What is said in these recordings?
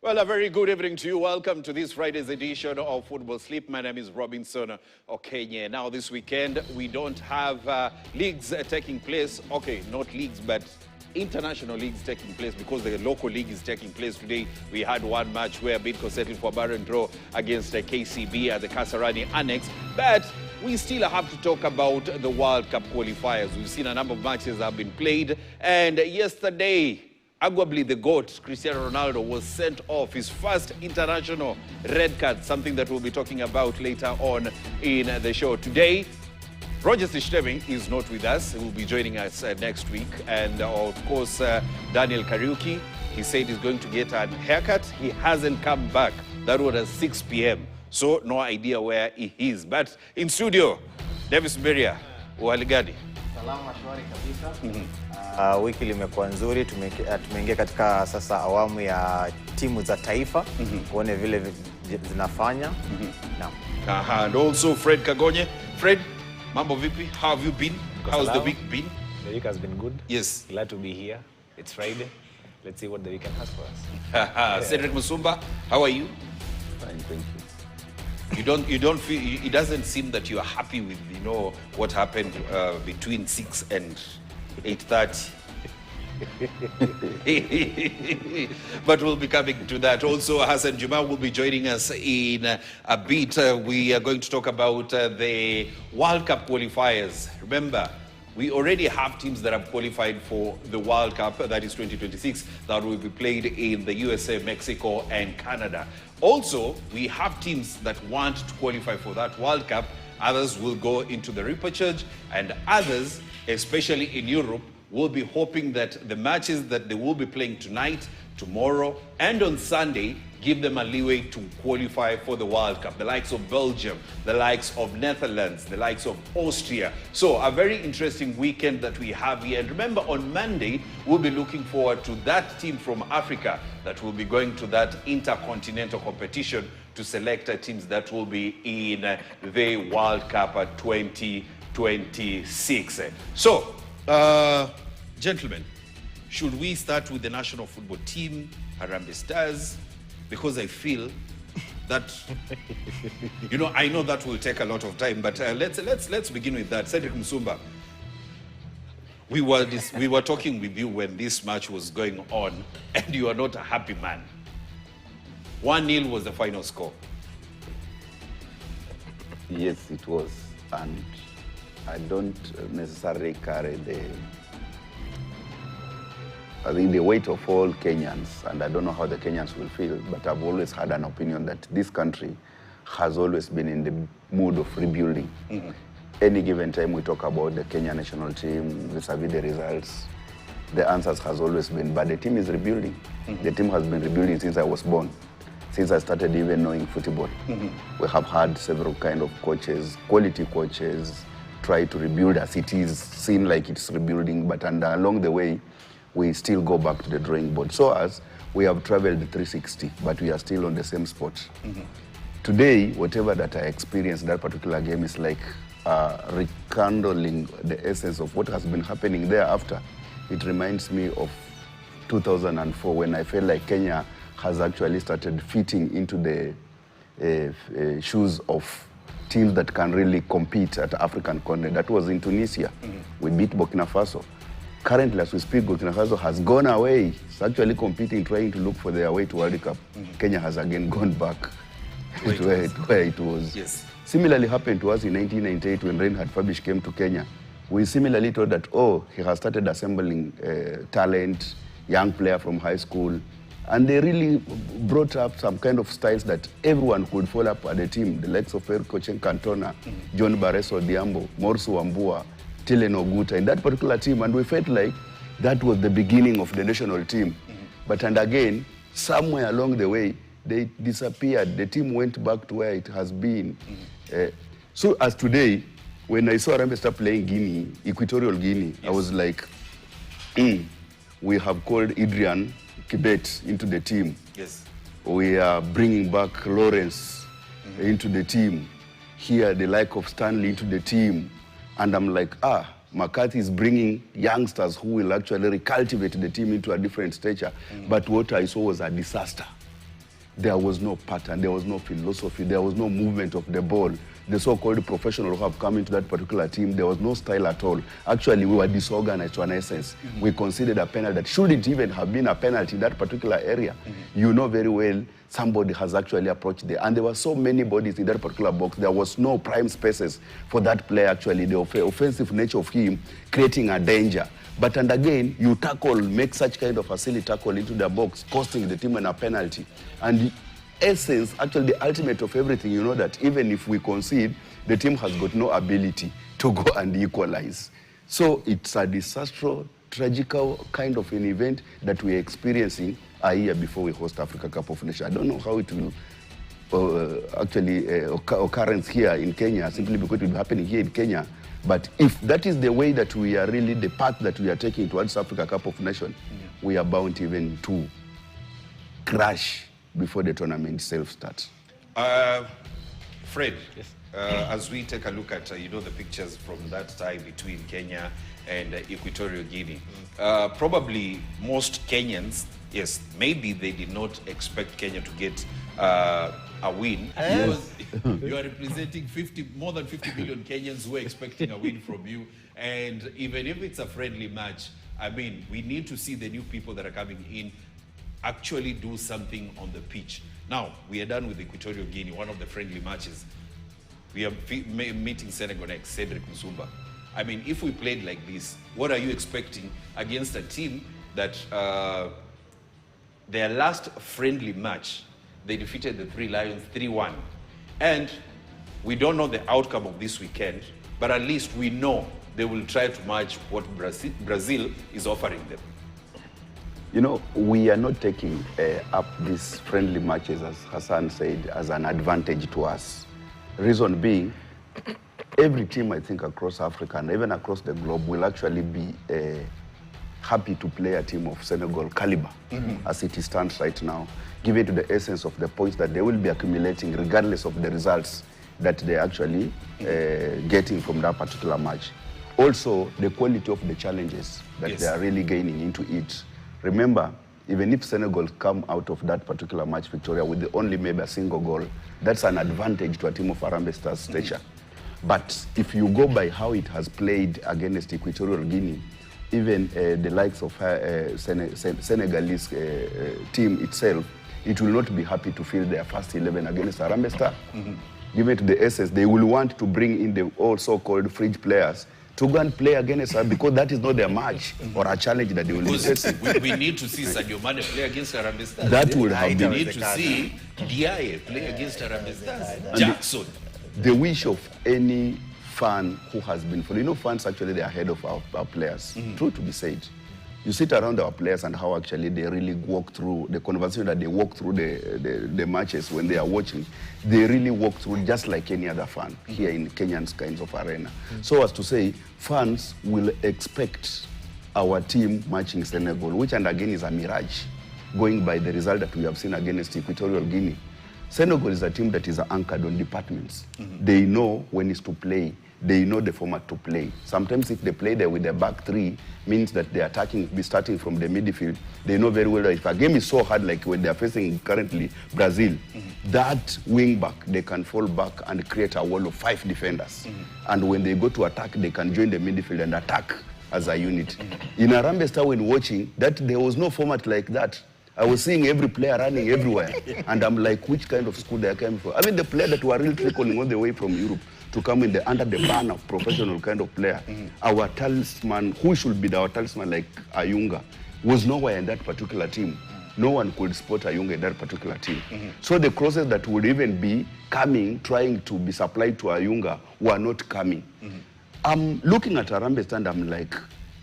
Well, a very good evening to you. Welcome to this Friday's edition of Football Sleep. My name is Robinson Okenye. Now, this weekend, we don't have leagues taking place. Okay, not leagues, but international leagues taking place because the local league is taking place today. We had one match where Bidco settled for a barren draw against KCB at the Kasarani Annex. But we still have to talk about the World Cup qualifiers. We've seen a number of matches that have been played. And yesterday, arguably the GOAT, Cristiano Ronaldo, was sent off his first international red card, something that we'll be talking about later on in the show. Today, Roger Sishtemi is not with us. He will be joining us next week. And of course, Daniel Kariuki, he said he's going to get a haircut. He hasn't come back. That was at 6 p.m. So no idea where he is. But in studio, Davis Beria, uhaligani? Salama shwari kabisa. Wiki limekuwa nzuri, tumeingia katika sasa awamu ya timu za taifa, kuone vile zinafanya. Naam. And also Fred Kagonye. Fred, mambo vipi? How have you been? How's the week been? The week has been good. Yes. Glad to be here. It's Friday. Let's see what the weekend has for us. Cedric Musumba, how are you? Fine, thank you. You don't feel, it doesn't seem that you are happy with, what happened between 6 and 8:30. But we'll be coming to that. Also, Hassan Juma will be joining us in a bit. We are going to talk about the World Cup qualifiers. Remember, we already have teams that have qualified for the World Cup, that is 2026, that will be played in the USA, Mexico, and Canada. Also, we have teams that want to qualify for that World Cup. Others will go into the repechage, and others, especially in Europe, will be hoping that the matches that they will be playing tonight, tomorrow, and on Sunday give them a leeway to qualify for the World Cup. The likes of Belgium, the likes of Netherlands, the likes of Austria. So a very interesting weekend that we have here. And remember, on Monday, we'll be looking forward to that team from Africa that will be going to that intercontinental competition to select teams that will be in the World Cup 2026. So, gentlemen, should we start with the national football team, Harambee Stars? Because I feel that, I know that will take a lot of time, but let's begin with that. Cedric Musumba, we were talking with you when this match was going on, and you are not a happy man. 1-0 was the final score. Yes, it was, and I don't necessarily carry the weight of all Kenyans, and I don't know how the Kenyans will feel, but I've always had an opinion that this country has always been in the mood of rebuilding. Any given time we talk about the Kenya national team, vis-a-vis the results, the answers has always been, but the team is rebuilding. The team has been rebuilding since I was born, since I started even knowing football. We have had several kind of coaches, quality coaches, try to rebuild as it is, seem like it's rebuilding, but along the way, we still go back to the drawing board. So as we have traveled 360, but we are still on the same spot. Today, whatever that I experienced that particular game is like rekindling the essence of what has been happening thereafter. It reminds me of 2004 when I felt like Kenya has actually started fitting into the shoes of teams that can really compete at African continent. That was in Tunisia. We beat Burkina Faso. Currently, as we speak, Burkina Faso has gone away. It's actually competing, trying to look for their way to World Cup. Kenya has again gone back to where it was. Yes. Similarly happened to us in 1998 when Reinhard Fabisch came to Kenya. We similarly thought that, he has started assembling talent, young player from high school, and they really brought up some kind of styles that everyone could follow up at the team. The likes of Eric Cochen Cantona, John Barreso Diambo, Morsu Wambua, Tilen Oguta, in that particular team, and we felt like that was the beginning of the national team. But and again, somewhere along the way, they disappeared. The team went back to where it has been. So as today, when I saw Harambee start playing Guinea, Equatorial Guinea, I was like, we have called Adrian Kibet into the team. Yes. We are bringing back Lawrence into the team. Here, the like of Stanley into the team. And I'm like, McCarthy is bringing youngsters who will actually recultivate the team into a different stature. But what I saw was a disaster. There was no pattern, there was no philosophy, there was no movement of the ball. The so-called professionals who have come into that particular team, there was no style at all. Actually, we were disorganized to an essence. We considered a penalty that shouldn't even have been a penalty in that particular area. You know very well somebody has actually approached there. And there were so many bodies in that particular box. There was no prime spaces for that player, actually. The offensive nature of him creating a danger. But and again, you tackle, make such kind of a silly tackle into the box, costing the team a penalty. And the essence, actually the ultimate of everything, you know that even if we concede, the team has got no ability to go and equalize. So it's a disastrous, tragical kind of an event that we're experiencing a year before we host Africa Cup of Nations. I don't know how it will occurrence here in Kenya, simply because it will be happening here in Kenya. But if that is the way that we are really, the path that we are taking towards Africa Cup of Nations, we are bound even to crash before the tournament itself starts. Fred, Yes. as we take a look at, the pictures from that tie between Kenya and Equatorial Guinea, probably most Kenyans, yes, maybe they did not expect Kenya to get a win. Because you are representing more than 50 million Kenyans who are expecting a win from you. And even if it's a friendly match, I mean, we need to see the new people that are coming in actually do something on the pitch. Now, we are done with Equatorial Guinea, one of the friendly matches. We are meeting Senegal next, Cedric Musumba. I mean, if we played like this, what are you expecting against a team that their last friendly match, they defeated the Three Lions 3-1. And we don't know the outcome of this weekend, but at least we know they will try to match what Brazil is offering them. You know, we are not taking up these friendly matches, as Hassan said, as an advantage to us. Reason being, every team, I think, across Africa and even across the globe will actually be happy to play a team of Senegal caliber as it stands right now, given to the essence of the points that they will be accumulating regardless of the results that they're actually getting from that particular match. Also, the quality of the challenges that they are really gaining into it. Remember, even if Senegal come out of that particular match, Victoria, with only maybe a single goal, that's an advantage to a team of Harambee Stars' stature. But if you go by how it has played against Equatorial Guinea, even the likes of Senegalese team itself, it will not be happy to field their first 11 against Harambee Stars. Given to the essence, they will want to bring in the all so-called fringe players to go and play against us, because that is not their match or a challenge that they will be facing. We need to see Sadio Mane play against Harambee Stars. That would have We been need to see Diaye play against Harambee Stars. Jackson. the wish of any fan who has been following. You know, fans actually, they are ahead of our players. True to be said. You sit around our players and how actually they really walk through the conversation, that they walk through the matches when they are watching. They really walk through just like any other fan here in Kenyan's kinds of arena. So as to say, fans will expect our team matching Senegal, which and again is a mirage, going by the result that we have seen against Equatorial Guinea. Senegal is a team that is anchored on departments. They know when it's to play. They know the format to play. Sometimes if they play there with their back three, means that the attacking be starting from the midfield. They know very well that if a game is so hard like when they are facing currently Brazil, that wing back, they can fall back and create a wall of 5 defenders. And when they go to attack, they can join the midfield and attack as a unit. In Harambee Stars, when watching, that there was no format like that. I was seeing every player running everywhere. And I'm like, which kind of school they are coming from? I mean, the player that were really trickling all the way from Europe to come in under the banner of professional kind of player. Our talisman, who should be our talisman like Ayunga, was nowhere in that particular team. No one could spot Ayunga in that particular team. So the crosses that would even be coming, trying to be supplied to Ayunga, were not coming. I'm looking at Harambee Stars and I'm like,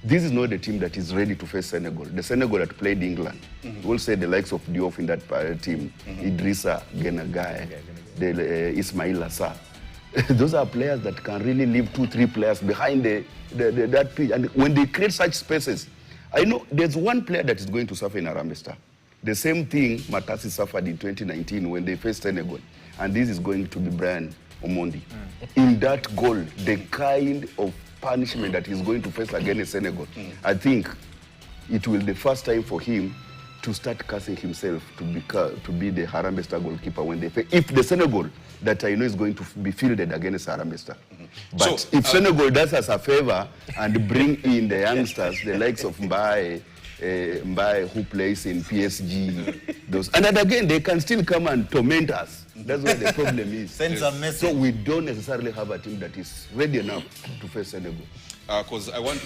this is not the team that is ready to face Senegal. The Senegal that played England. We'll say the likes of Diouf in that team, Idrissa Genagai, Ismail Assar. Those are players that can really leave 2-3 players behind that pitch. And when they create such spaces, I know there's one player that is going to suffer in Harambee Stars. The same thing Matasi suffered in 2019 when they faced Senegal. And this is going to be Brian Omondi. In that goal, the kind of punishment that he's going to face against Senegal, I think it will be the first time for him to start cursing himself to be the Harambee Star goalkeeper when they play. If the Senegal that I know is going to be fielded against Harambee Star. But So, if Senegal does us a favor and bring in the youngsters, the likes of Mbaye who plays in PSG, and then again they can still come and torment us. That's where the problem is. Send some message. So we don't necessarily have a team that is ready enough to face Senegal. Because I want,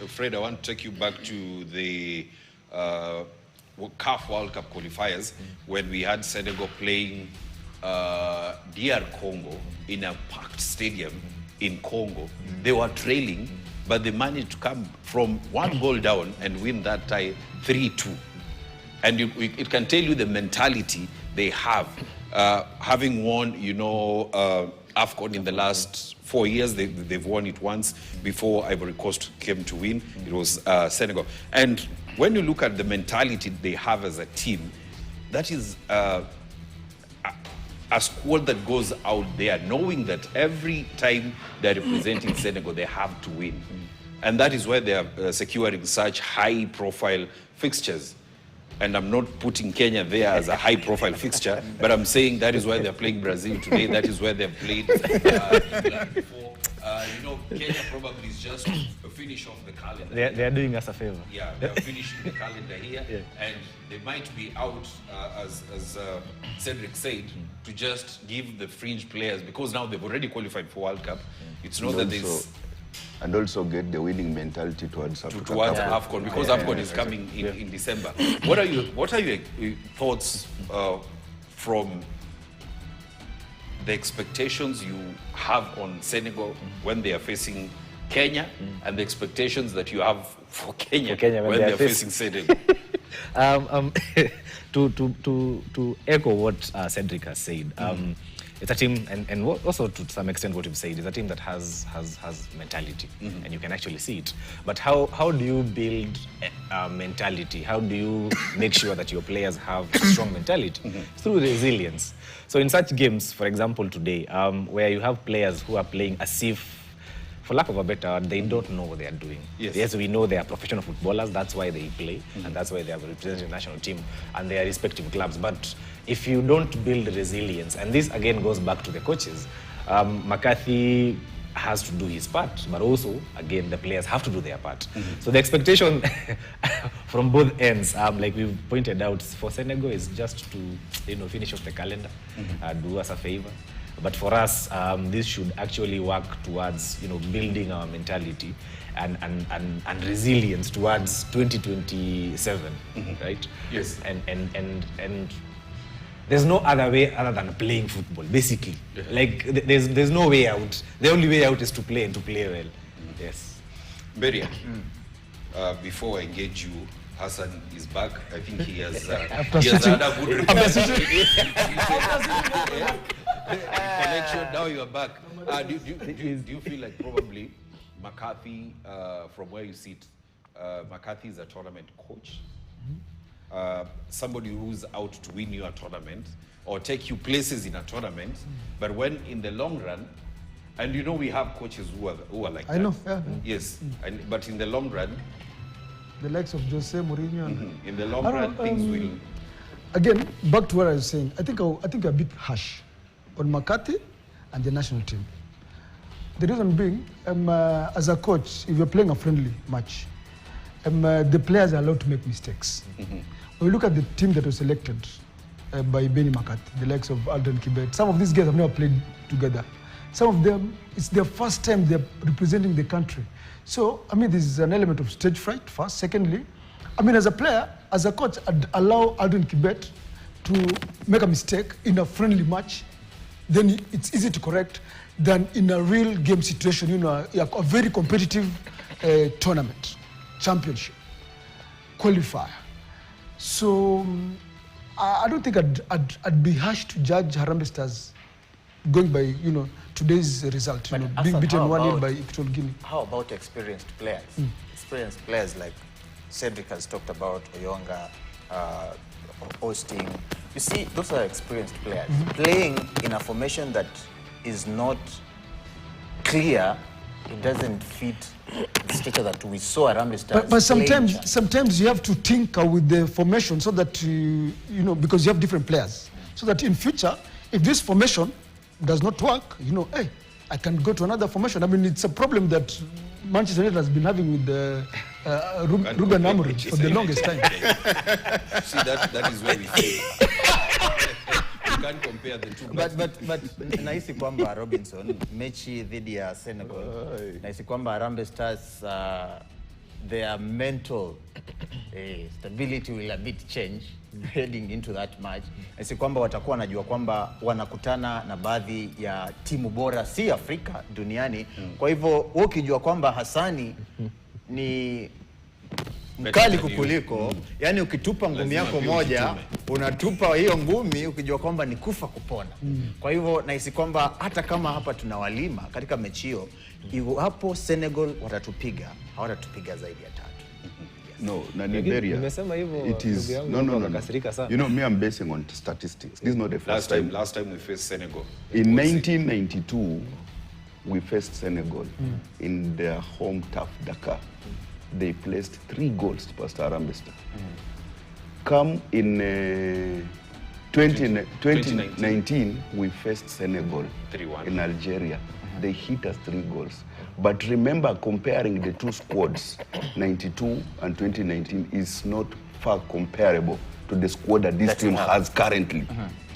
Fred, I want to take you back to the CAF World Cup qualifiers when we had Senegal playing DR Congo in a packed stadium in Congo. They were trailing, but they managed to come from 1 goal down and win that tie 3-2. And it can tell you the mentality they have. Having won, AFCON in the last 4 years, they've won it once. Before Ivory Coast came to win, it was Senegal. And when you look at the mentality they have as a team, that is a squad that goes out there knowing that every time they're representing Senegal, they have to win. And that is why they are securing such high-profile fixtures. And I'm not putting Kenya there as a high-profile fixture, but I'm saying that is why they're playing Brazil today. That is where they've played England before. Kenya probably is just a finish off the calendar. They're doing us a favor. Yeah, they're finishing the calendar here, and they might be out, as Cedric said, to just give the fringe players, because now they've already qualified for World Cup. It's not that there's... And also get the winning mentality towards Africa. Towards AFCON, because AFCON is coming in December. What are your thoughts from the expectations you have on Senegal when they are facing Kenya, and the expectations that you have for Kenya when they are facing Senegal? To echo what Cedric has said, it's a team, and also to some extent what you've said, is a team that has mentality, and you can actually see it. But how do you build mentality? How do you make sure that your players have strong mentality? Through resilience. So in such games, for example today, where you have players who are playing as if, for lack of a better word, they don't know what they are doing. Yes, we know they are professional footballers, that's why they play, and that's why they have represented the national team and their respective clubs. But if you don't build resilience, and this again goes back to the coaches, McCarthy has to do his part, but also, again, the players have to do their part. So the expectation from both ends, like we've pointed out, for Senegal is just to finish off the calendar, do us a favor. But for us, this should actually work towards building our mentality and resilience towards 2027, right? Yes. And there's no other way other than playing football, basically. Like there's no way out. The only way out is to play and to play well. Yes. Beria, before I engage you, Hassan is back. I think he has had a good connection. Now you are back. Do you feel like probably McCarthy, from where you sit, McCarthy is a tournament coach? Somebody who's out to win you a tournament or take you places in a tournament, but when in the long run, and we have coaches who are like that. I know, yeah. Yes, but in the long run, the likes of Jose Mourinho. In the long run, things will... Again, back to what I was saying, I think you're a bit harsh on McCarthy and the national team. The reason being, as a coach, if you're playing a friendly match, the players are allowed to make mistakes. When we look at the team that was selected by Benny McCarthy, the likes of Aldrin Kibet, some of these guys have never played together. Some of them, it's their first time they're representing the country. So, this is an element of stage fright, first. Secondly, as a player, as a coach, I'd allow Aldrin Kibet to make a mistake in a friendly match, then it's easy to correct, than in a real game situation, a very competitive tournament, championship, qualifier. So, I don't think I'd be harsh to judge Harambee Stars going by, today's result, being beaten 1-0 by Equatorial Guinea. How about experienced players? Experienced players like Cedric has talked about, Oyonga, Osting. You see, those are experienced players. Playing in a formation that is not clear it doesn't fit the structure that we saw Harambee Stars. But playing. sometimes you have to tinker with the formation so that you know, because you have different players, so that in future, if this formation does not work, you know, hey, I can go to another formation. I mean, it's a problem that Manchester United has been having with Ruben Amorim for the longest time. See, that is where we fail. You can't compare the two. But nahisi kwamba Robinson mechi dhidi ya Senegal, nahisi kwamba Harambee Stars their mental stability will a bit change heading into that match. Nahisi kwamba watakuwa wanajua kwamba wanakutana na baadhi ya timu bora si Afrika duniani. Kwa hivyo ukijua kwamba Hassani ni mkali kukuliko, yani ukitupa ngumi yako moja, unatupa hiyo ngumi ukijua kwamba ni kufa kupona. Kwa hivyo nahisi kwamba hata kama hapa tunawalima katika mechi hiyo, hapo Senegal watatupiga, hawatatupiga zaidi ya 3. No, Nigeria. It is no. You know, me, I'm basing on statistics. This is not the first time. Last time we faced Senegal. In 1992, we faced Senegal in their home turf, Dakar. They placed 3 goals past Harambee Stars. Come in 2019, we faced Senegal 3-1 in Algeria. They hit us 3 goals. But remember, comparing the two squads, 92 and 2019, is not far comparable to the squad that this team has currently,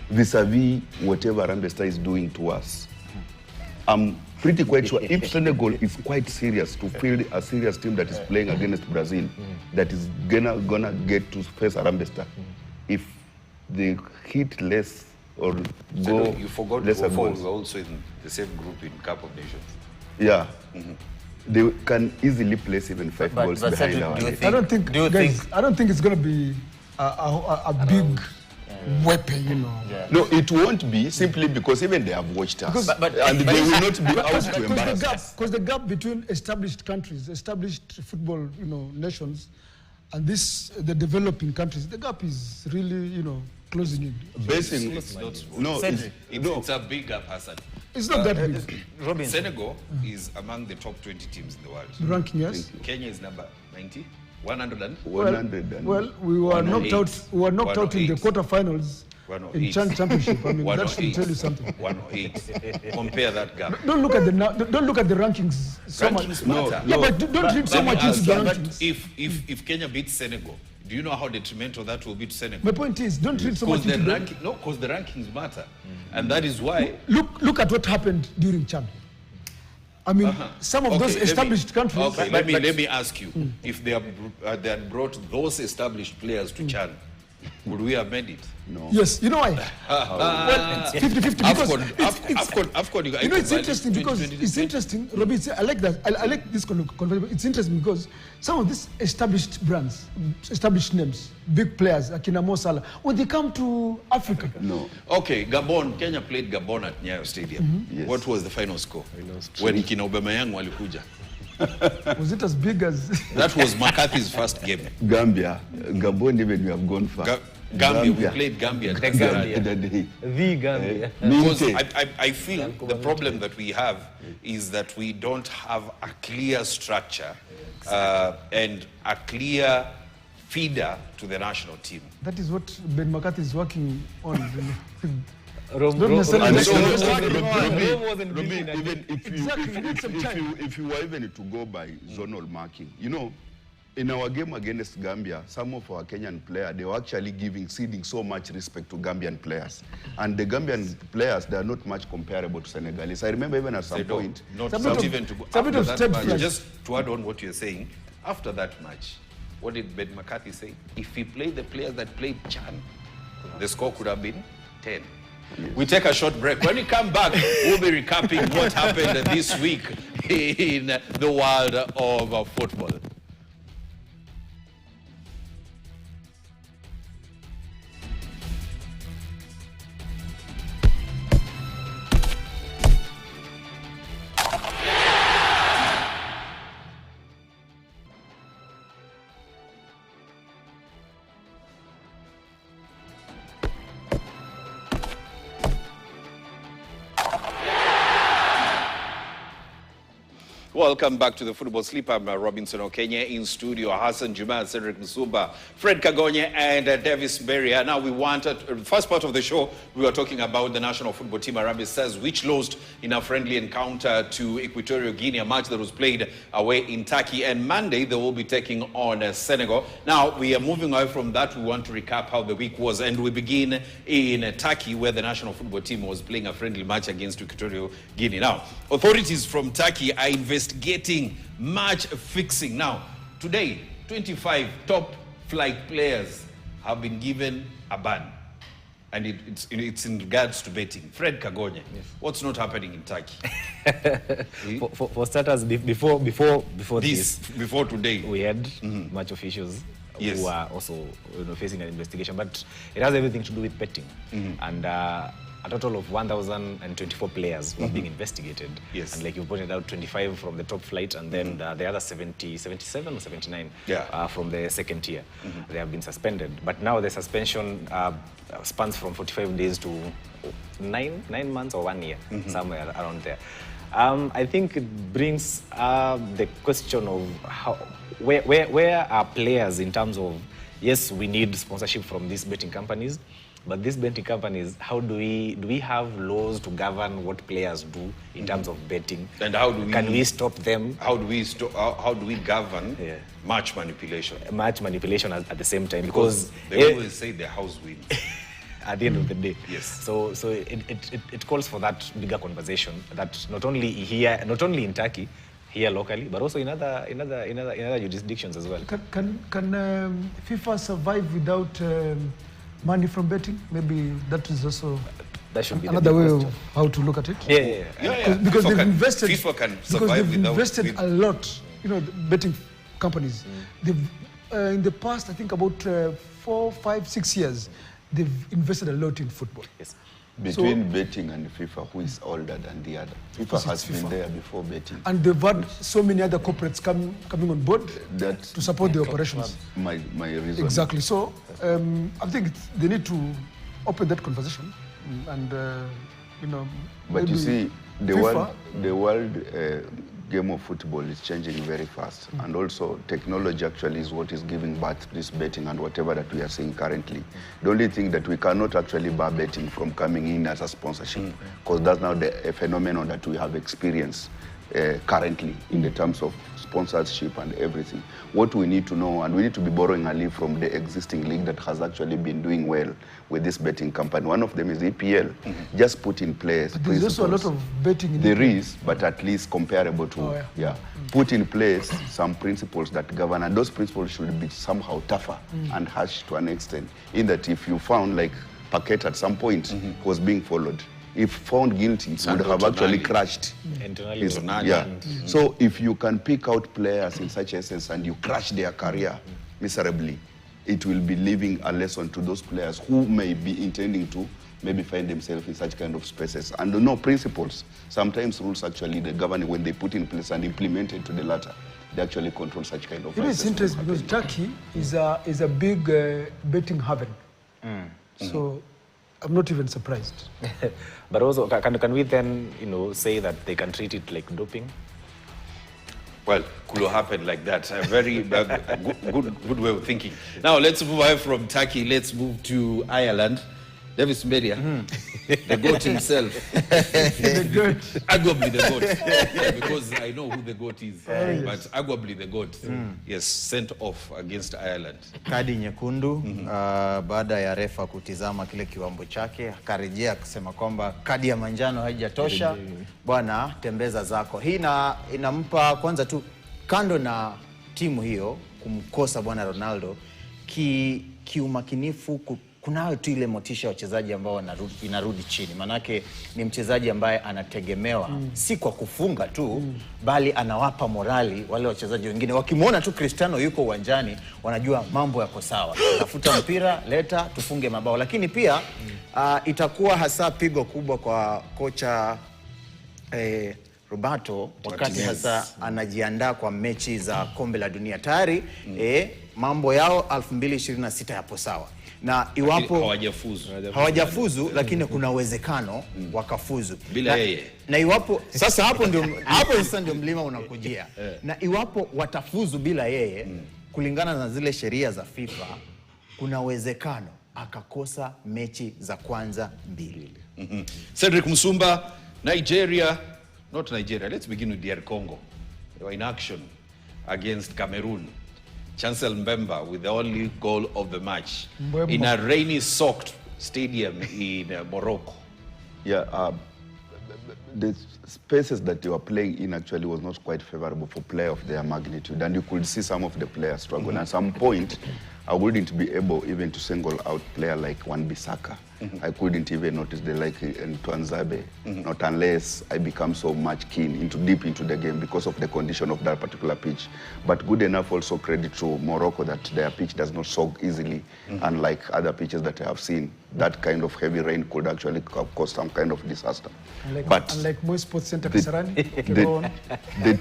vis-a-vis whatever Harambee Stars is doing to us. I'm pretty quite sure if Senegal is quite serious to field a serious team that is playing against Brazil, that is gonna get to face Harambee Stars, if they hit less or go you forgot lesser we goals. were also in the same group in Cup of Nations. Yeah. They can easily place even 5 goals behind our net. I don't think it's going to be a big weapon, you know. Yeah. No, it won't be, simply because even they have watched us. And they will not be out to embarrass us. Because the gap between established countries, established football, you know, nations, and the developing countries, the gap is really, you know, closing in. Basing, It's a big gap, Hassan. It's not that big. Robinson. Senegal is among the top 20 teams in the world. The ranking, yes. Kenya is number 90, 100 and 100 and Well, we were knocked out. We were knocked out in the 108. quarterfinals in 108. Chan Championship. I mean, that should 108. tell you something. 108. Compare that gap. Don't look at the rankings so Rankings much. matter. Yeah, but don't read so much into the rankings. If Kenya beats Senegal, do you know how detrimental that will be to Senegal? My point is, don't read so much into the rankings. No, because the rankings matter. And that is why... Look at what happened during Chan. I mean, some of those established countries... Okay, let me ask you. If they had brought those established players to Chan, would we have made it? No. Yes, you know why? Well, it's 50-50 because AFCON, you know, it's interesting because it's interesting, Robbie, I like that. I like this conversation. It's interesting because some of these established brands, established names, big players, like Mo Salah, when they come to Africa. No. Okay, Gabon, Kenya played Gabon at Nyayo Stadium. Yes. What was the final score? When Kina Aubameyang walikuja. Was it as big as... That was McCarthy's first game. Gambia. Gabon, even we have gone far. Gambia, we played Gambia. The Gambia. The day. The Gambia. Because I feel the problem that we have is that we don't have a clear structure and a clear feeder to the national team. That is what Ben McCarthy is working on. Even if you were even to go by zonal marking, you know, in our game against Gambia, some of our Kenyan players, they were actually ceding so much respect to Gambian players. And the Gambian players, they are not much comparable to Senegalese. I remember even at some point... Not even to go after that match. Just to add on what you're saying, after that match, what did Ben McCarthy say? If he played the players that played Chan, the score could have been 10. Yes. We take a short break. When we come back, we'll be recapping what happened this week in the world of football. Welcome back to the Football Sleep. I'm Robinson Okenya in studio. Hassan Juma, Cedric Msuba, Fred Kagonye, and Davis Beria. Now we wanted, first part of the show, we were talking about the national football team, Harambee Stars, which lost in a friendly encounter to Equatorial Guinea, a match that was played away in Turkey. And Monday, they will be taking on Senegal. Now, we are moving away from that. We want to recap how the week was. And we begin in Turkey, where the national football team was playing a friendly match against Equatorial Guinea. Now, authorities from Turkey are investigating match fixing. Now, today, 25 top flight players have been given a ban. And it's in regards to betting. Fred Kagonye, yes. What's not happening in Turkey? For starters, before today, we had match officials yes. who are also facing an investigation. But it has everything to do with betting. And a total of 1,024 players were being investigated. Yes. And like you pointed out, 25 from the top flight, and then the other 77 or 79 from the second tier. They have been suspended. But now the suspension spans from 45 days to 9 months or 1 year, somewhere around there. I think it brings the question of where are players in terms of, yes, we need sponsorship from these betting companies, but these betting companies, how do we have laws to govern what players do in terms of betting? And how do we, can we stop them? How do we govern match manipulation? Match manipulation at the same time, because they always say the house wins. At the end of the day. Yes. So it calls for that bigger conversation that not only here, not only in Turkey, here locally, but also in other jurisdictions as well. Can FIFA survive without money from betting? Maybe that is also another way of how to look at it. Yeah. Because they've invested. FIFA can survive because they've without invested a lot. You know, the betting companies. They've in the past, I think about 4, 5, 6 years, they've invested a lot in football. Yes. Between betting and FIFA, who is older than the other? FIFA has been there before betting. And they've had so many other corporates coming on board to support the operations. My reason. Exactly. So I think they need to open that conversation, and But you see, the world game of football is changing very fast, and also technology actually is what is giving birth to this betting and whatever that we are seeing currently. The only thing that we cannot actually bar betting from coming in as a sponsorship, because that's now a phenomenon that we have experienced currently in the terms of sponsorship and everything. What we need to know, and we need to be borrowing a leaf from the existing league that has actually been doing well with this betting company. One of them is EPL. Just put in place. But there's also a lot of betting in There is, but at least comparable to, put in place some principles that govern, and those principles should be somehow tougher and harsh to an extent, in that if you found, like Paquet at some point was being followed, if found guilty, would have actually crashed. So if you can pick out players in such essence and you crash their career miserably, it will be leaving a lesson to those players who may be intending to maybe find themselves in such kind of spaces. And no principles, sometimes rules actually the govern when they put in place and implement it to the latter, they actually control such kind of. It's interesting because Turkey is a big betting haven. So I'm not even surprised. But also, can we then, say that they can treat it like doping? Well, could happen like that. A very good way of thinking. Now, let's move away from Turkey. Let's move to Ireland. Davis Media, the GOAT himself. The GOAT. Arguably the GOAT. Because I know who the GOAT is. But arguably the GOAT. Yes, sent off against Ireland. Kadi nyekundu baada ya refa kutizama kile kiwambo chake, akarejea kusema kwamba kadi ya manjano haijatosha, bwana tembeza zako. Hii inampa kwanza tu, kando na timu hiyo kumkosa bwana Ronaldo, kiumakinifu kunayo tu ile motisha ya wachezaji ambao inarudi chini. Manake ni mchezaji ambaye anategemewa si kwa kufunga tu, bali anawapa morali wale wachezaji wengine. Wakimwona tu Cristiano yuko uwanjani, wanajua mambo yako sawa. Tafuta mpira, leta, tufunge mabao. Lakini pia itakuwa hasa pigo kubwa kwa kocha Roberto wakati hasa anajiandaa kwa mechi za kombe la dunia. Tayari mambo yao 2026 yapo sawa, na iwapo hawajafuzu lakini kuna uwezekano wakafuzu bila yeye, na iwapo sasa hapo ndio mlima unakujia, na iwapo watafuzu bila yeye kulingana na zile sheria za FIFA, kuna uwezekano akakosa mechi za kwanza 2. Cedric Musumba, Nigeria, let's begin with DR Congo. They were in action against Cameroon. Chancel Mbemba with the only goal of the match in a rainy soaked stadium in Morocco. Yeah, the spaces that they were playing in actually was not quite favorable for player of their magnitude, and you could see some of the players struggle. At some point, I wouldn't be able even to single out player like Wan-Bissaka. I couldn't even notice the like in Twanzabe, not unless I become so much deep into the game because of the condition of that particular pitch. But good enough also credit to Morocco that their pitch does not soak easily, unlike other pitches that I have seen. That kind of heavy rain could actually cause some kind of disaster. Unlike Moi Sports Center, the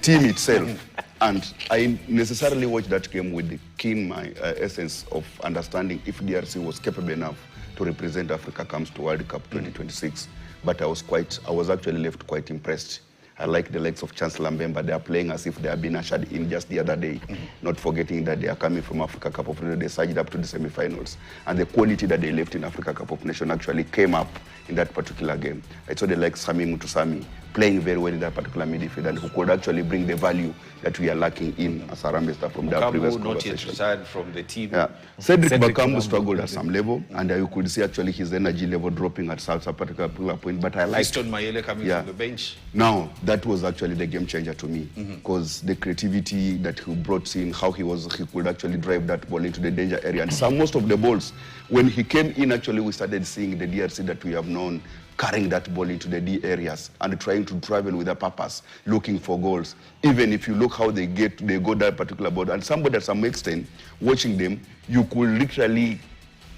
team itself, and I necessarily watched that game with the keen essence of understanding if DRC was capable enough to represent Africa comes to World Cup 2026. But I was actually left quite impressed. I like the likes of Chancellor Mbemba. They are playing as if they have been ushered in just the other day, not forgetting that they are coming from Africa Cup of Nations. They surged up to the semi-finals. And the quality that they left in Africa Cup of Nations actually came up in that particular game. I saw the likes Sami Mutusami playing very well in that particular midfield, and who could actually bring the value that we are lacking in as Harambee Stars from their previous conversation. Not yet from the team. Yeah. Cedric Bakambu struggled at some level, and you could see actually his energy level dropping at some particular point. But I like Fiston Mayele coming from the bench. Now, that was actually the game changer to me, because the creativity that he brought in, how he could actually drive that ball into the danger area. And most of the balls, when he came in, actually we started seeing the DRC that we have known carrying that ball into the D areas and trying to travel with a purpose, looking for goals. Even if you look how they go that particular ball, and somebody at some extent, watching them, you could literally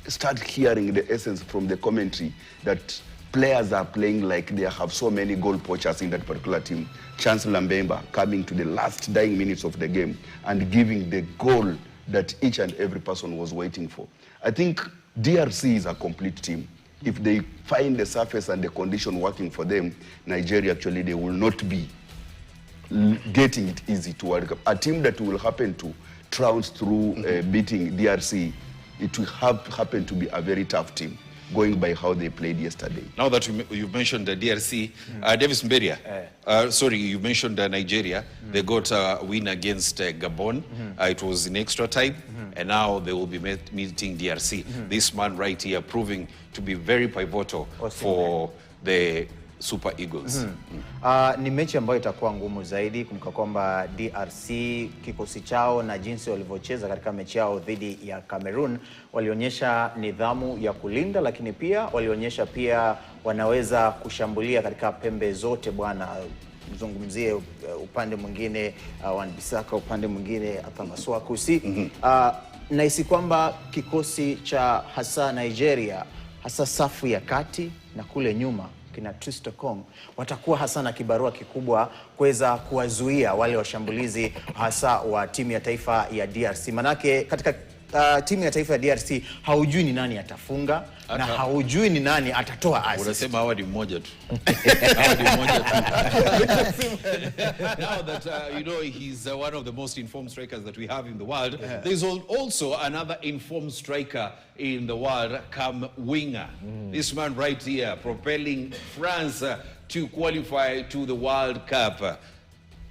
start hearing the essence from the commentary that players are playing like they have so many goal poachers in that particular team. Chancellor Mbemba coming to the last dying minutes of the game and giving the goal that each and every person was waiting for. I think DRC is a complete team. If they find the surface and the condition working for them, Nigeria actually, they will not be getting it easy to World Cup. A team that will happen to trounce through beating DRC, it will happen to be a very tough team, going by how they played yesterday. Now that you mentioned the DRC, Davis Mberia, you mentioned Nigeria. They got a win against Gabon. It was in extra time, and now they will be meeting DRC. This man right here proving to be very pivotal for the Super Eagles. Ni mechi ambayo itakuwa ngumu zaidi, kumbuka kwamba DRC kikosi chao na jinsi walivyocheza katika mechi yao dhidi ya Cameroon walionyesha nidhamu ya kulinda, lakini pia walionyesha pia wanaweza kushambulia katika pembe zote bwana. Mzungumzie upande mwingine Wan-Bissaka, upande mwingine Athamaswakusi. Nahisi kwamba kikosi cha hasa Nigeria, hasa safu ya kati na kule nyuma kina Tristan Kong, watakuwa hasa na kibarua kikubwa kuweza kuwazuia wale washambulizi hasa wa timu ya taifa ya DRC. Manake katika timu ya taifa ya DRC haujui ni nani atafunga na haujui ni nani atatoa assist. Unasema hawa ni mmoja tu. Now that he's one of the most informed strikers that we have in the world, there's also another informed striker in the world, Cam Winger. This man right here propelling France to qualify to the World Cup.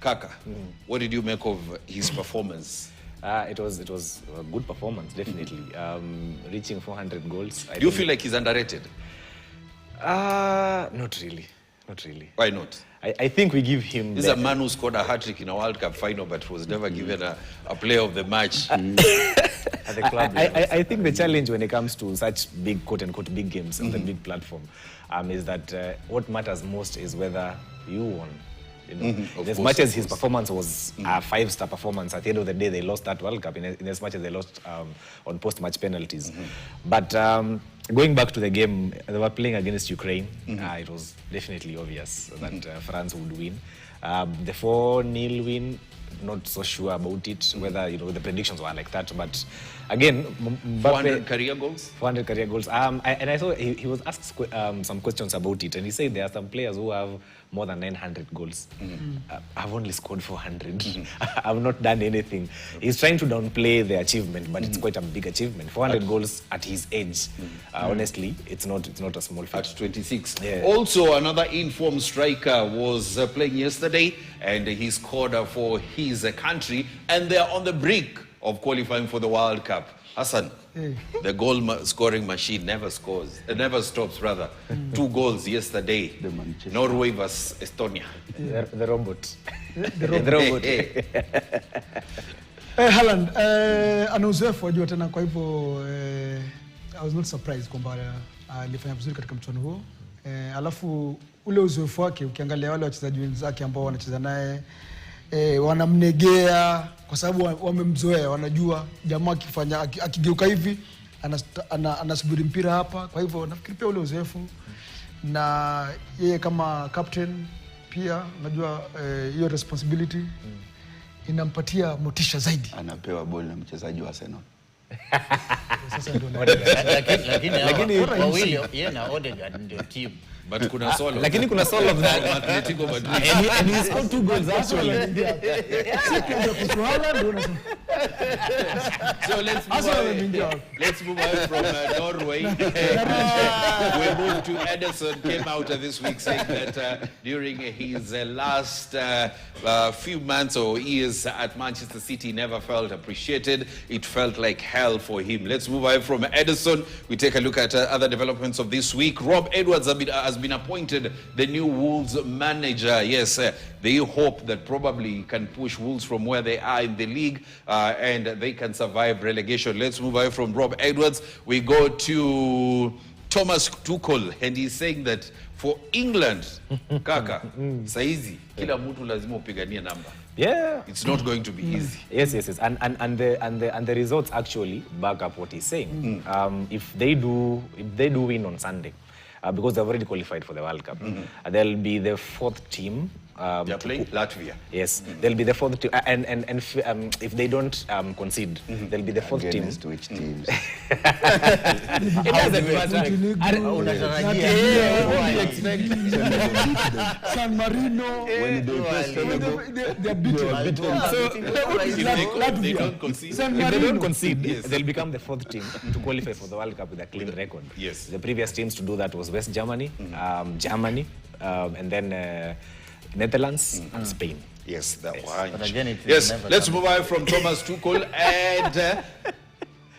Kaka, what did you make of his performance? It was a good performance, definitely. Reaching 400 goals. Do you feel like he's underrated? Not really. Not really. Why not? I think we give him... This is a man who scored a hat-trick in a World Cup final but was never given a player of the match. At the club I think the challenge when it comes to such big, quote-unquote, big games on the big platform is that what matters most is whether you won. As much as his performance was a 5-star performance, at the end of the day, they lost that World Cup in as much as they lost on post-match penalties. But Going back to the game, they were playing against Ukraine. It was definitely obvious that France would win. The 4-0 win, not so sure about it, whether the predictions were like that. But again, 400 career goals. 400 career goals. And I saw he was asked some questions about it, and he said there are some players who have more than 900 goals. I've only scored 400. I've not done anything. He's trying to downplay the achievement, but it's quite a big achievement. 400 goals at his age. Honestly, it's not a small feat. At 26. Yeah. Also, another informed striker was playing yesterday, and he scored for his country, and they are on the brink of qualifying for the World Cup. Hassan, the goal scoring machine never stops, rather. 2 goals yesterday. Norway versus Estonia. The robot. The robot. Haaland ana uzoefu wajua tena, kwa hivyo I was not surprised kwamba alifanya vizuri katika mchuano huo. Alafu ule uzoefu wake ukiangalia wale wachezaji wenzake ambao wanacheza naye wanamnegea kwa sababu wamemzoea, wanajua jamaa akifanya akigeuka hivi anasubiri mpira hapa. Kwa hivyo nafikiri pia ule uzoefu na yeye kama captain pia unajua hiyo responsibility inampatia motisha zaidi. Anapewa ball na mchezaji wa Arsenal. Sasa ndio lakini wawili yeye na Odegaard ndio team. But kuna solo. Lakini kuna solo of that. Atletico Madrid. And he scored 2 goals actually. So let's move away from Norway. We move to Ederson. Came out this week saying that during his last few months or years at Manchester City, never felt appreciated. It felt like hell for him. Let's move away from Ederson. We take a look at other developments of this week. Rob Edwards has been appointed the new Wolves manager. Yes, they hope that probably can push Wolves from where they are in the league and they can survive relegation. Let's move away from Rob Edwards. We go to Thomas Tuchel, and he's saying that for England, kaka, saizi kila mtu lazima upiganie namba. Yeah, it's not going to be easy. Yes. And the results actually back up what he's saying. If they do win on Sunday, because they've already qualified for the World Cup, they'll be the 4th team. They're playing Latvia. Yes, they'll be the 4th team, and if they don't concede, they'll be the 4th team. Against which teams? It doesn't matter. San Marino, When they're beaten. They don't concede. If they don't concede, they'll become the 4th team to qualify for the World Cup with a clean record. Yes. The previous teams to do that was West Germany, Germany, and then Netherlands and Spain. Yes, that Yes. one. But again, it will Yes, never let's come. move on from Thomas Tuchel. And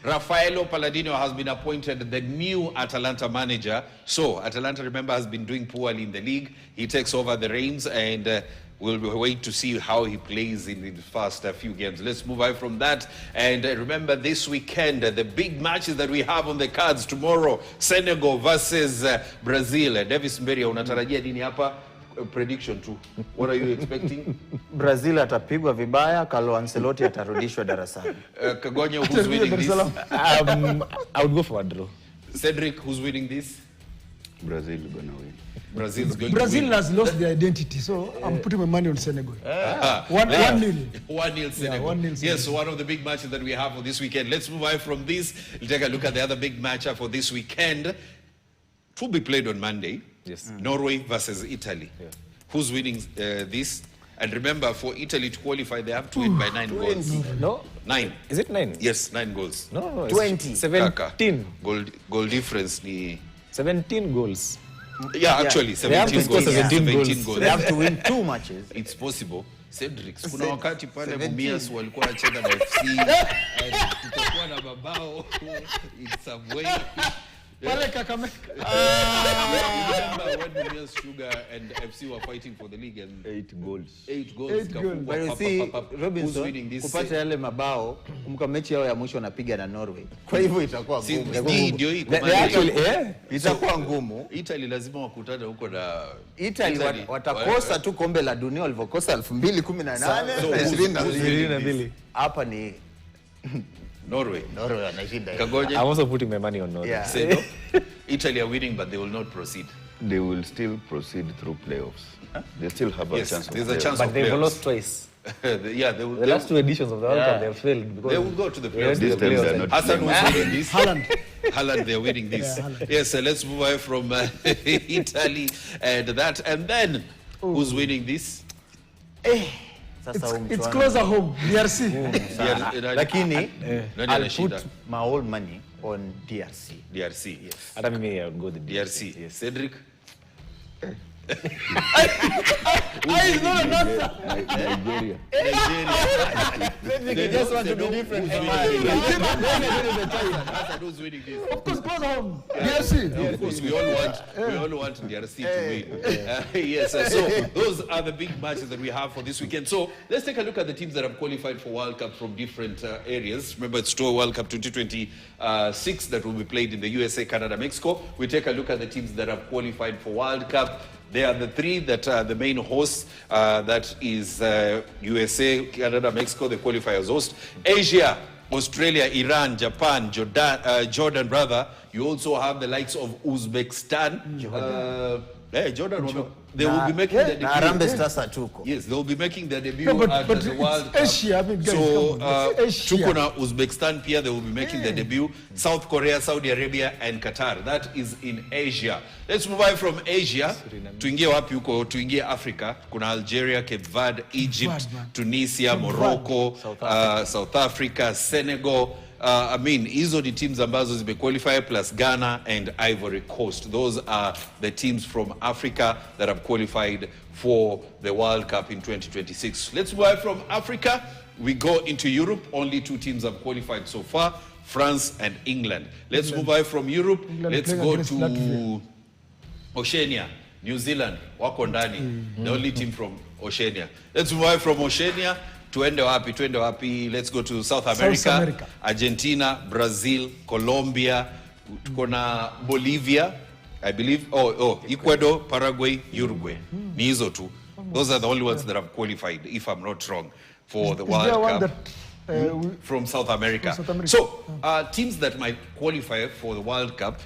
Raffaello Palladino has been appointed the new Atalanta manager. So Atalanta, remember, has been doing poorly in the league. He takes over the reins, and we'll wait to see how he plays in the first few games. Let's move on from that. And remember, this weekend, the big matches that we have on the cards tomorrow: Senegal versus Brazil. Davis Mberia, unatarajia nini hapa? Prediction too. What are you expecting? Brazil atapigwa vibaya, Carlo Ancelotti atarudishwa darasani. Kagonya, who's winning this? I would go for a draw. Cedric, who's winning this? Brazil gonna win. Brazil's going Brazil to win. has lost their identity, so I'm putting my money on Senegal. 1-0. 1-0 Senegal. 1-0 Senegal. Yes, one of the big matches that we have for this weekend. Let's move on from this. We'll take a look at the other big matchup for this weekend. It will be played on Monday. Yes. Norway versus Italy. Yeah. Who's winning this? And remember, for Italy to qualify, they have to win by 9 goals. No? 9. Is it 9? Yes, 9 goals. No, it's 20. 17. Goal difference. Ni... 17 goals. Yeah, actually, They have to 17 score goals. 17 goals. They have to win 2 matches. It's possible. Cedric, kuna wakati pale Mumias walikuwa wanacheza na FC and tutakuwa na mabao in some way. Pale Kakamega. Remember when Mumias Sugar and FC were fighting for the league and 8 goals. 8 goals. 8 goals. Kafungwa, But you papa, see, papa. Who's Robinson, winning this? kupata yale mabao, kumbuka mechi yao ya mwisho wanapiga na Norway. Kwa hivyo itakuwa Si- ngumu. hii ndio hii They kumani. actually, yeah. Itakuwa ngumu. Italy lazima wakutane huko na Italy watakosa tu kombe la dunia walivyokosa 2018 So, na who's 22. winning this? Hapa ni Norway. Norway wanashinda. Kagoje. I'm also putting my money on Norway. Yeah. Say no. Italy are winning, but they will not proceed. They will still proceed through playoffs. They still have a Yes, chance of there's a playoffs. chance But of they've playoffs. lost twice. Yeah, they will. The last two editions of the World Cup, they've failed. Because They will go to the they went playoffs. to This the time playoffs they're and- not Hassan playing. was winning this. Haaland. They're winning this. Yeah, Haaland. Yes, let's move away from Italy and that. And then, who's winning this? Sasa huu It's mchuano- closer home, DRC. Lakini Nani I'll anashinda? put my whole money on DRC. DRC. Hata mimi I'll go the DRC. Yes. Cedric? Nigeria. They just want to be different. Who's winning this? Of course, closer home, DRC. Of course, we all want DRC to win. Yes, so those are the big matches that we have for this weekend. So let's take a look at the teams that have qualified for World Cup from different areas. Remember, it's Tour World Cup 2026 that will be played in the USA, Canada, Mexico. We take a look at the teams that have qualified for World Cup. They are the three that are the main hosts. That is USA, Canada, Mexico, the qualifiers host. Asia, Australia, Iran, Japan, Jordan, rather. You also have the likes of Uzbekistan. Jordan. They will be making their Na Harambee debut. Stars hatuko. Yes, they will be making their debut No, but at the World it's Cup. Asia, I mean, guys, So, come on. It's Asia. tuko na Uzbekistan pia, they will be making their debut. South Korea, Saudi Arabia, and Qatar. That is in Asia. Let's move on from Asia. Tuingie wapi huko? Tuingie Africa. Kuna Algeria, Cape Verde, Egypt, Verde, man. Tunisia, Morocco, South Africa, Senegal. I mean, hizo ni teams ambazo zimequalify plus Ghana and Ivory Coast. Those are the teams from Africa that have qualified for the World Cup in 2026. Let's move on from Africa. We go into Europe. Only two teams have qualified so far, France and England. Let's move on from Europe. England Let's playing go against to Latvia. Oceania, New Zealand, wako ndani. The only team from Oceania. Let's move on from Oceania. Tuende wapi? Let's go to South America. America. Argentina, Brazil, Colombia, tuko na Bolivia, I believe. Ecuador, Paraguay, Uruguay. Ni hizo tu. Those are the only ones that have qualified, if I'm not wrong, for the Is there World one Cup. that From South America. From South America. So, teams that might qualify for the World Cup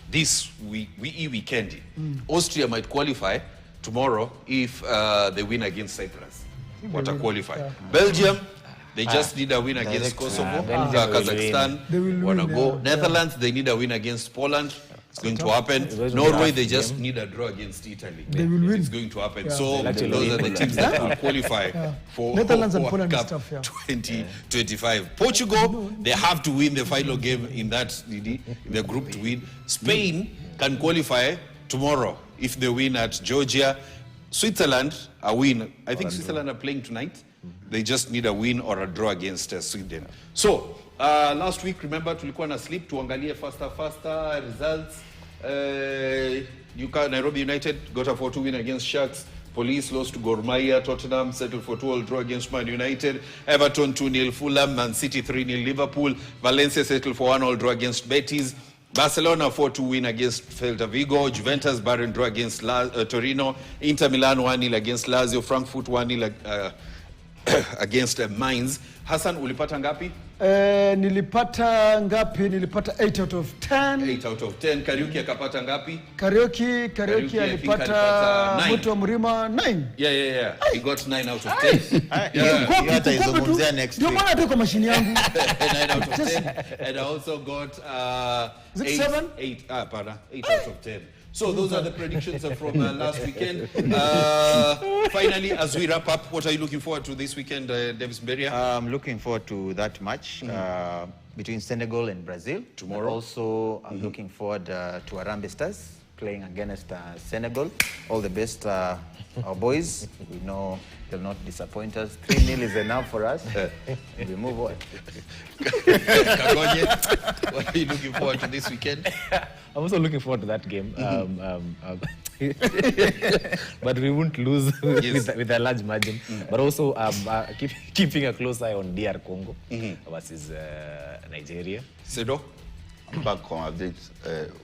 this weekend. Austria might qualify tomorrow if they win against Cyprus. What a qualify. Yeah. Belgium, they just need a win against Kosovo. Belgium will Kazakhstan, They will wanna win, go. yeah. Netherlands, they need a win against Poland. It's going to happen. It's going to be Norway, tough they just game. need a draw against Italy. They will win. It's going to happen. Yeah. So They'll those are the win. teams that will qualify for Netherlands and World Poland is Cup tough, yeah. 2025. Portugal, they have to win the final game in the group to win. Spain can qualify tomorrow if they win at Georgia. Switzerland, a win. I think Switzerland are playing tonight. They just need a win or a draw against Sweden. So, last week, remember, tulikuwa na sleep, tuangalie faster results. Nairobi United got a 4-2 win against Sharks. Police lost to Gor Mahia. Tottenham settled for 2-2 draw against Man United. Everton 2-0 Fulham. Man City 3-0 Liverpool. Valencia settled for 1-1 draw against Betis. Barcelona 4-2 win against Celta Vigo. Juventus barren draw against Torino. Inter Milan 1-0 against Lazio. Frankfurt 1-0 against Mainz. Hassan, ulipata ngapi? Nilipata ngapi? Nilipata 8 out of 10. 8 out of 10. Kariuki akapata ngapi? Karaoke I think alipata alipata 9. Mtu wa Mrima 9. Yeah. He got 9 out of 10. Hiyo hata izungumzia next Ndio week. maana tuko mashini yangu. 9 out of 10. And I also got Is it 8, 7? 8 out of 10. So those are the predictions from last weekend. Finally, as we wrap up, what are you looking forward to this weekend, Davis Beria? I'm looking forward to that match between Senegal and Brazil. Tomorrow. But also, I'm looking forward to Harambee Stars playing against Senegal. All the best, our boys. We know they'll not disappoint us. 3-0 is enough for us. And we move on. Kagonye, what are you looking forward to this weekend? I'm also looking forward to that game. But we won't lose with a large margin. But also keeping a close eye on DR Congo versus Nigeria. Sedo? Back home, I think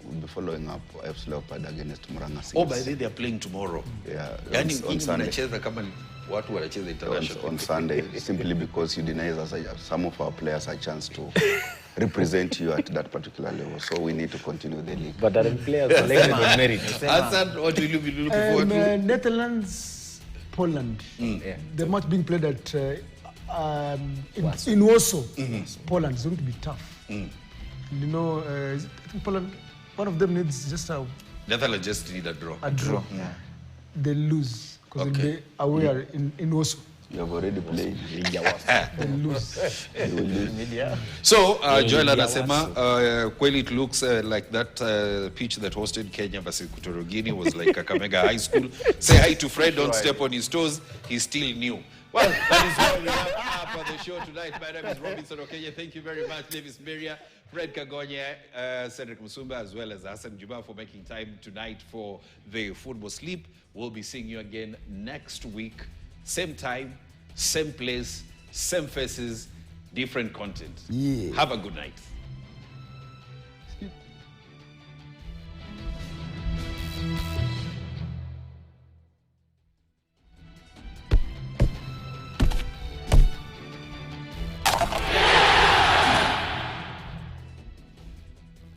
we'll be following up FC Leopard against Murang'a Seals. Oh, by the way, they're playing tomorrow. Yeah, Yani on Sunday. mnacheza kama watu wanacheza international. On Sunday, simply because you deny us some of our players a chance to represent you at that particular level. So we need to continue the league. But are players selected on merit? Hassan, what will you be looking forward to? Netherlands, Poland. Yeah. The match being played at in Warsaw, Poland. It's going to be tough. You know, I think Poland, one of them needs just Netherlands just need a draw. a draw. Yeah. They lose because Okay. they away in Warsaw. You have already played. They lose. You will lose. Media. So, Joel anasema, kweli it looks like that pitch that hosted Kenya versus Kutorogini was like Kakamega High School. Say hi to Fred, don't step on his toes, he's still new. Well, that is where we wrap up the show tonight. My name is Robinson Okenya. Thank you very much, Davis Meria, Fred Kagonye, Cedric Musumba, as well as Hassan Juma for making time tonight for the football sleep. We'll be seeing you again next week. Same time, same place, same faces, different content. Yeah. Have a good night.